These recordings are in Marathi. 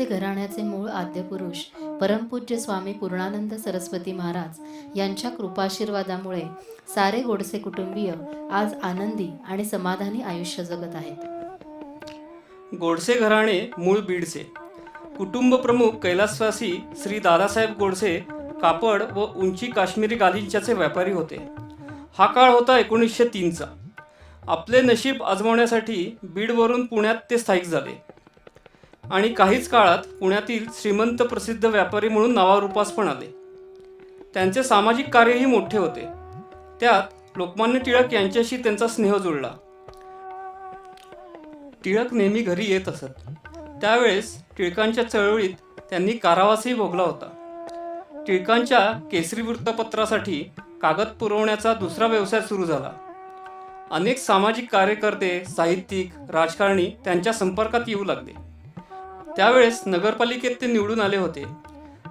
गोडसे घराण्याचे मूळ आद्यपुरुष परमपूज्य स्वामी पूर्णानंद सरस्वती महाराज यांच्या कृपाशीर्वादामुळे सारे गोडसे कुटुंबीय आज आनंदी आणि समाधानी आयुष्य जगत आहेत. गोडसे घराणे मूळ बीडचे. कुटुंब प्रमुख कैलासवासी श्री दादासाहेब गोडसे कापड व उंची काश्मीरी गालिच्याचे व्यापारी होते. हा काळ होता 1903चा. आपले नशीब आजमावण्यासाठी बीडवरून पुण्यात ते स्थायिक झाले आणि काहीच काळात पुण्यातील श्रीमंत प्रसिद्ध व्यापारी म्हणून नावारूपास पण आले. त्यांचे सामाजिक कार्यही मोठे होते. त्यात लोकमान्य टिळक यांच्याशी त्यांचा स्नेह जुळला. टिळक नेहमी घरी येत असत. त्यावेळेस टिळकांच्या चळवळीत त्यांनी कारावासही भोगला होता. टिळकांच्या केसरी वृत्तपत्रासाठी कागद पुरवण्याचा दुसरा व्यवसाय सुरू झाला. अनेक सामाजिक कार्यकर्ते, साहित्यिक, राजकारणी त्यांच्या संपर्कात येऊ लागले. त्यावेळेस नगरपालिकेत ते निवडून आले होते.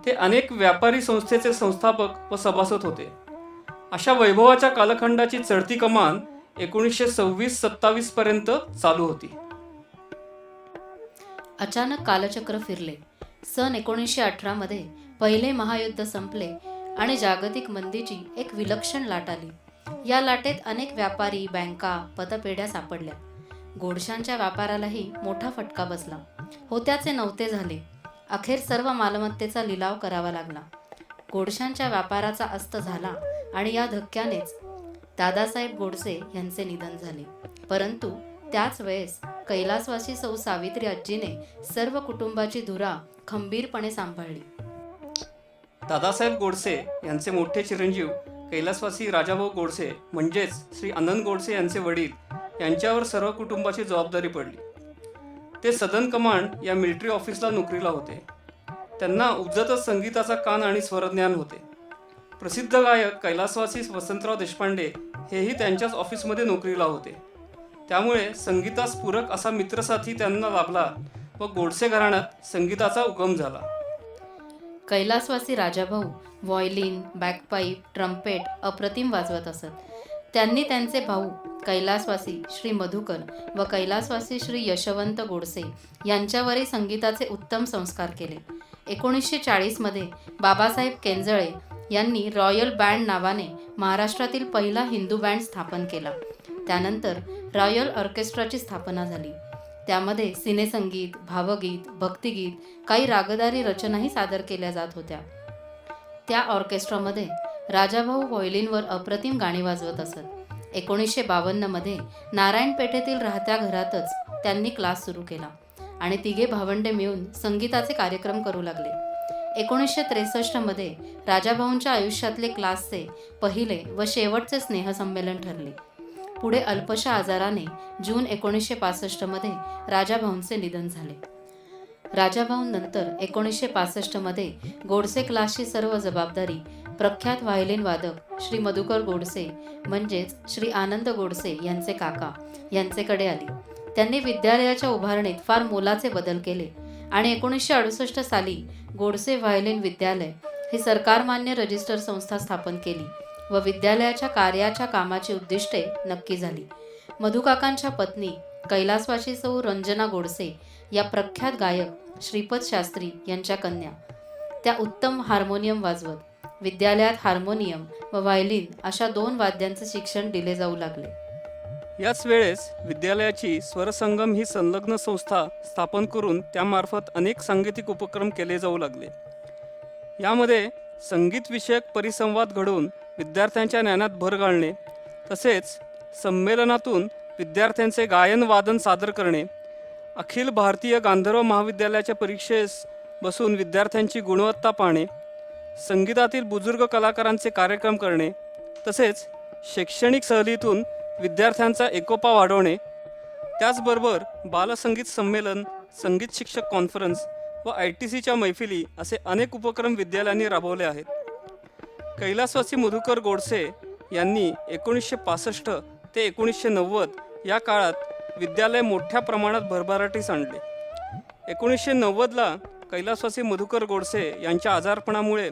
ते अनेक व्यापारी संस्थेचे संस्थापक व सभासद होते. अशा वैभवाच्या कालखंडाची चढती कमान 1926-27 पर्यंत चालू होती. अचानक कालचक्र फिरले. सन 1918 मध्ये पहिले महायुद्ध संपले आणि जागतिक मंदीची एक विलक्षण लाट आली. या लाटेत अनेक व्यापारी, बँका, पतपेढ्या सापडल्या. गोडशांच्या व्यापारालाही मोठा फटका बसला. होत्याचे नव्हते झाले. अखेर सर्व मालमत्तेचा लिलाव करावा लागला. गोडशांच्या व्यापाराचा अस्त झाला आणि या धक्क्यानेच दादासाहेब गोडसे यांचे निधन झाले. परंतु त्याच वेळेस कैलासवासी सौ सावित्री आजीने सर्व कुटुंबाची धुरा खंबीरपणे सांभाळली. दादासाहेब गोडसे यांचे मोठे चिरंजीव कैलासवासी राजाभाऊ गोडसे म्हणजेच श्री आनंद गोडसे यांचे वडील यांच्यावर सर्व कुटुंबाची जबाबदारी पडली. ते सदन कमांड या मिलिटरी ऑफिसला नोकरीला होते. त्यांना उपजतच संगीताचा कान आणि स्वरज्ञान होते. प्रसिद्ध गायक कैलासवासी वसंतराव देशपांडे हेही त्यांच्याच ऑफिसमध्ये नोकरीला होते. त्यामुळे संगीतास पूरक असा मित्रसाथी त्यांना लाभला व गोडसे घराण्यात संगीताचा उगम झाला. कैलासवासी राजाभाऊ व्हायोलिन, बॅकपाईप, ट्रम्पेट अप्रतिम वाजवत असत. त्यांनी त्यांचे भाऊ कैलासवासी श्री मधुकर व कैलासवासी श्री यशवंत गोडसे यांच्यावरही संगीताचे उत्तम संस्कार केले. 1940 मध्ये बाबासाहेब केंजळे यांनी रॉयल बँड नावाने महाराष्ट्रातील पहिला हिंदू बँड स्थापन केला. त्यानंतर रॉयल ऑर्केस्ट्राची स्थापना झाली. त्यामध्ये सिनेसंगीत, भावगीत, भक्तिगीत, काही रागदारी रचनाही सादर केल्या जात होत्या. त्या ऑर्केस्ट्रामध्ये राजाभाऊ व्हायोलिनवर अप्रतिम गाणी वाजवत असत. 1952 मध्ये नारायणपेठेतील राहत्या घरातच त्यांनी क्लास सुरू केला आणि तिघे भावंडे मिळून संगीताचे कार्यक्रम करू लागले. 1963 मध्ये राजाभाऊंच्या आयुष्यातले क्लासचे पहिले व शेवटचे स्नेहसंमेलन ठरले. पुढे अल्पशा आजाराने जून 1965 मध्ये राजाभाऊंचे निधन झाले. राजाभाऊंनंतर 1965 मध्ये गोडसे क्लासची सर्व जबाबदारी प्रख्यात व्हायोलिन वादक श्री मधुकर गोडसे म्हणजेच श्री आनंद गोडसे यांचे काका यांचेकडे आली. त्यांनी विद्यालयाच्या उभारणीत फार मोलाचे बदल केले आणि 1968 साली गोडसे व्हायोलिन विद्यालय ही सरकारमान्य रजिस्टर संस्था स्थापन केली व विद्यालयाच्या कार्याच्या कामाची उद्दिष्टे नक्की झाली. मधुकाकांच्या पत्नी कैलासवासी सौ रंजना गोडसे या प्रख्यात गायक श्रीपद शास्त्री यांच्या कन्या. त्या उत्तम हार्मोनियम वाजवत. विद्यालयात हार्मोनियम व व्हायोलिन अशा 2 वाद्यांचे शिक्षण दिले जाऊ लागले. याच वेळेस विद्यालयाची स्वरसंगम ही संलग्न संस्था स्थापन करून त्यामार्फत अनेक सांगीतिक उपक्रम केले जाऊ लागले. यामध्ये संगीत विषयक परिसंवाद घडवून विद्यार्थ्यांच्या ज्ञानात भर घालणे, तसेच संमेलनातून विद्यार्थ्यांचे गायन वादन सादर करणे, अखिल भारतीय गांधर्व महाविद्यालयाच्या परीक्षेस बसून विद्यार्थ्यांची गुणवत्ता पाहणे, संगीतातील बुजुर्ग कलाकारांचे कार्यक्रम करणे, तसेच शैक्षणिक सहलीतून विद्यार्थ्यांचा एकोपा वाढवणे, त्याचबरोबर बालसंगीत संमेलन, संगीत शिक्षक कॉन्फरन्स व ITCच्या मैफिली असे अनेक उपक्रम विद्यालयांनी राबवले आहेत. कैलासवासी मधुकर गोडसे यांनी 1965 ते 1990 या काळात विद्यालय मोठ्या प्रमाणात भरभराटीस आणले. 1990ला कैलासवासी मधुकर गोडसे यांच्या आजारपणामुळे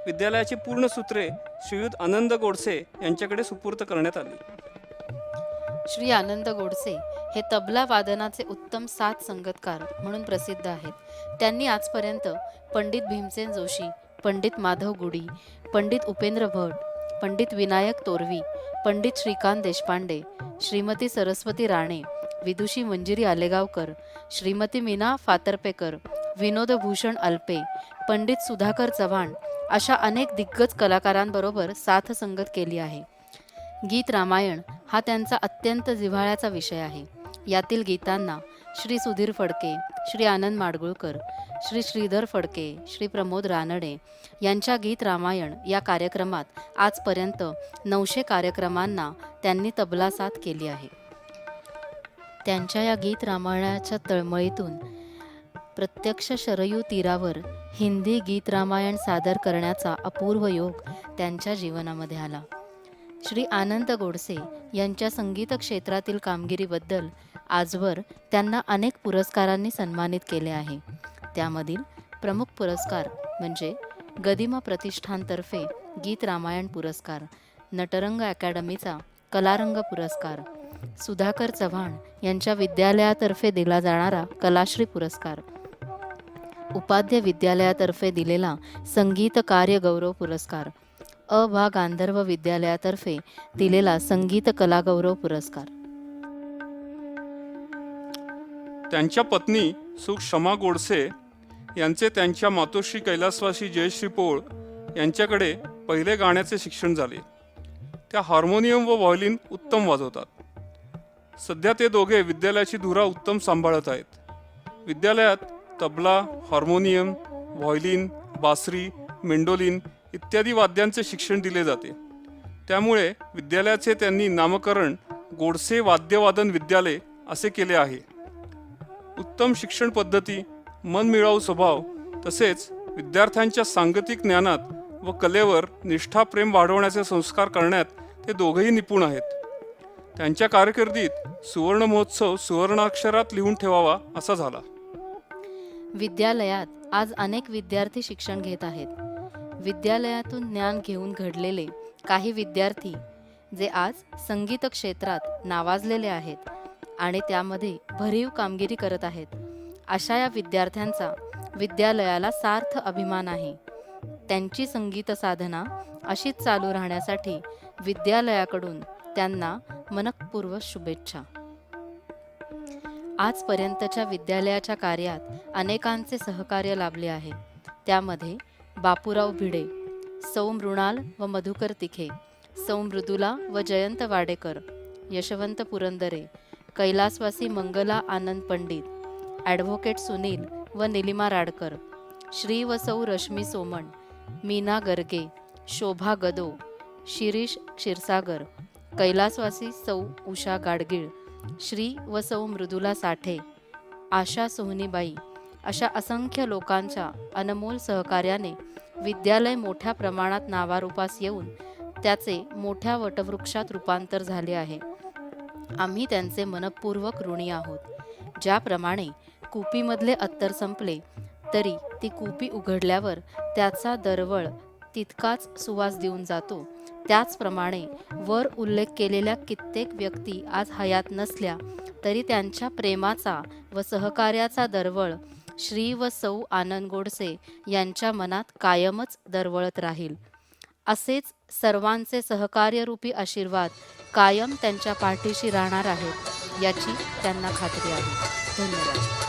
विद्यालयाची पूर्ण सूत्रे श्रीयुत आनंद गोडसे यांच्याकडे सुपूर्द करण्यात आली. श्री आनंद गोडसे हे तबला वादनाचे उत्तम साथ संगतकार म्हणून प्रसिद्ध आहेत. त्यांनी आजपर्यंत पंडित भीमसेन जोशी, पंडित माधव गुडी, पंडित उपेंद्र भट, पंडित विनायक तोरवी, पंडित श्रीकांत देशपांडे, श्रीमती सरस्वती राणे, विदुषी मंजिरी आलेगावकर, श्रीमती मीना फातर्पेकर, विनोदभूषण अल्पे, पंडित सुधाकर चव्हाण अशा अनेक दिग्गज कलाकारांबरोबर साथ संगत केली आहे. गीत रामायण हा त्यांचा अत्यंत जिव्हाळ्याचा विषय आहे. यातील गीतांना श्री सुधीर फडके, श्री आनंद माडगुळकर, श्री श्रीधर फडके, श्री प्रमोद रानडे यांच्या गीत रामायण या कार्यक्रमात आजपर्यंत 900 कार्यक्रमांना त्यांनी तबला साथ केली आहे. त्यांच्या या गीत रामायणाच्या तळमळीतून प्रत्यक्ष शरयू तीरावर हिंदी गीत रामायण सादर करण्याचा अपूर्व योग त्यांच्या जीवनामध्ये आला. श्री आनंद गोडसे यांच्या संगीत क्षेत्रातील कामगिरीबद्दल आजवर त्यांना अनेक पुरस्कारांनी सन्मानित केले आहे. त्यामधील प्रमुख पुरस्कार म्हणजे गदिमा प्रतिष्ठानतर्फे गीत रामायण पुरस्कार, नटरंग अकॅडमीचा कलारंग पुरस्कार, सुधाकर चव्हाण यांच्या विद्यालयातर्फे दिला जाणारा कलाश्री पुरस्कार, उपाध्य विद्यालयातर्फे दिलेला संगीत कार्य गौरव पुरस्कार, अ.भा. गांधर्व विद्यालयातर्फे दिलेला संगीत कला गौरव पुरस्कार. त्यांच्या पत्नी सुक्षमा गोडसे यांचे त्यांच्या मातोश्री कैलासवासी जयश्री पोळ यांच्याकडे पहिले गाण्याचे शिक्षण झाले. त्या हार्मोनियम व व्हायोलिन उत्तम वाजवतात. सध्या ते दोघे विद्यालयाची धुरा उत्तम सांभाळत आहेत. विद्यालयात तबला, हार्मोनियम, व्हायोलिन, बासरी, मेंडोलिन इत्यादी वाद्यांचे शिक्षण दिले जाते. त्यामुळे विद्यालयाचे त्यांनी नामकरण गोडसे वाद्यवादन विद्यालय असे केले आहे. उत्तम शिक्षण पद्धती, मनमिळावू स्वभाव तसेच विद्यार्थ्यांच्या सांगतिक ज्ञानात व कलेवर निष्ठा प्रेम वाढवण्याचे संस्कार करण्यात ते दोघेही निपुण आहेत. त्यांच्या कारकिर्दीत सुवर्ण महोत्सव सुवर्णाक्षरात लिहून ठेवावा असा झाला. विद्यालयात आज अनेक विद्यार्थी शिक्षण घेत आहेत. विद्यालयातून ज्ञान घेऊन घडलेले काही विद्यार्थी जे आज संगीत क्षेत्रात नावाजलेले आहेत आणि त्यामध्ये भरीव कामगिरी करत आहेत, अशा या विद्यार्थ्यांचा विद्यालयाला सार्थ अभिमान आहे. त्यांची संगीत साधना अशीच चालू राहण्यासाठी विद्यालयाकडून त्यांना मनःपूर्वक शुभेच्छा. आजपर्यंतच्या विद्यालयाच्या कार्यात अनेकांचे सहकार्य लाभले आहे. त्यामध्ये बापूराव भिडे, सौ मृणाल व मधुकर तिखे, सौ मृदुला व जयंत वाडेकर, यशवंत पुरंदरे, कैलासवासी मंगला आनंद पंडित, ॲडव्होकेट सुनील व निलिमा राडकर, श्री व सौ रश्मी सोमण, मीना गर्गे, शोभा गदो, शिरीष क्षीरसागर, कैलासवासी सौ उषा गाडगीळ, श्री व सौ मृदुला साठे, आशा सोहनीबाई अशा असंख्य लोकांच्या अनमोल सहकार्याने विद्यालय मोठ्या प्रमाणात नावारूपास येऊन त्याचे मोठ्या वटवृक्षात रूपांतर झाले आहे. आम्ही त्यांचे मनपूर्वक ऋणी आहोत. ज्याप्रमाणे कुपीमधले अत्तर संपले तरी ती कुपी उघडल्यावर त्याचा दरवळ तितकाच सुवास देऊन जातो, त्याचप्रमाणे वर उल्लेख केलेल्या कित्येक व्यक्ती आज हयात नसल्या तरी त्यांच्या प्रेमाचा व सहकार्याचा दरवळ श्री व सौ आनंद गोडसे यांच्या मनात कायमच दरवळत राहील. असेच सर्वांचे सहकार्यरूपी आशीर्वाद कायम त्यांच्या पाठीशी राहणार आहेत याची त्यांना खात्री आहे. धन्यवाद.